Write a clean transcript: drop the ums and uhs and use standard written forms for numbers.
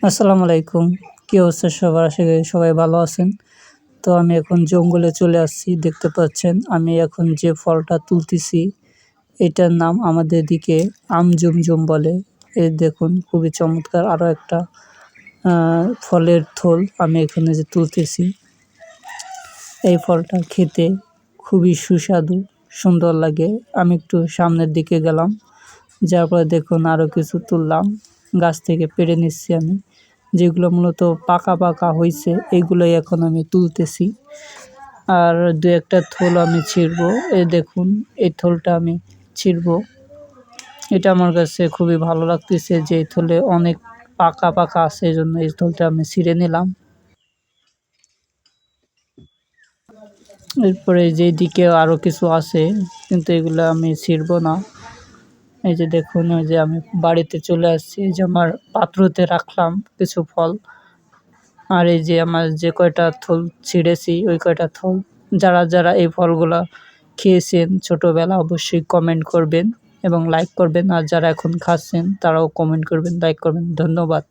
আসসালামু আলাইকুম। কি অবস্থা সবার? আশা করি সবাই ভালো আছেন। তো আমি এখন জঙ্গলে চলে আসছি। দেখতে পাচ্ছেন আমি এখন যে ফলটা তুলতেছি এটার নাম আমাদের দিকে আমজুমজুম বলে। এই দেখুন খুবই চমৎকার আরও একটা ফলের থোল আমি এখানে যে তুলতেছি। এই ফলটা খেতে খুবই সুস্বাদু, সুন্দর লাগে। আমি একটু সামনের দিকে গেলাম, যার পরে দেখুন আরও কিছু তুললাম। গাছ থেকে পেড়ে নিচ্ছি আমি। যেগুলো মূলত পাকা পাকা হয়েছে এগুলোই এখন আমি তুলতেছি। আর দু একটা থোল আমি ছিঁড়বো। এই দেখুন এই থোলটা আমি ছিঁড়বো। এটা আমার কাছে খুবই ভালো লাগতেছে যে এই থলে অনেক পাকা পাকা আছে, এই জন্য এই থলটা আমি ছিঁড়ে নিলাম। এরপরে যেদিকে আরও কিছু আছে কিন্তু এগুলো আমি ছিঁড়বো না। এই যে দেখুন ওই যে আমি বাড়িতে চলে আসছি, এই যে আমার পাত্রতে রাখলাম কিছু ফল। আর এই যে আমার যে কয়টা থল ছিঁড়েছি ওই কয়টা থল, যারা এই ফলগুলা খেয়েছেন ছোটোবেলা অবশ্যই কমেন্ট করবেন এবং লাইক করবেন। আর যারা এখন খাচ্ছেন তারাও কমেন্ট করবেন, লাইক করবেন। ধন্যবাদ।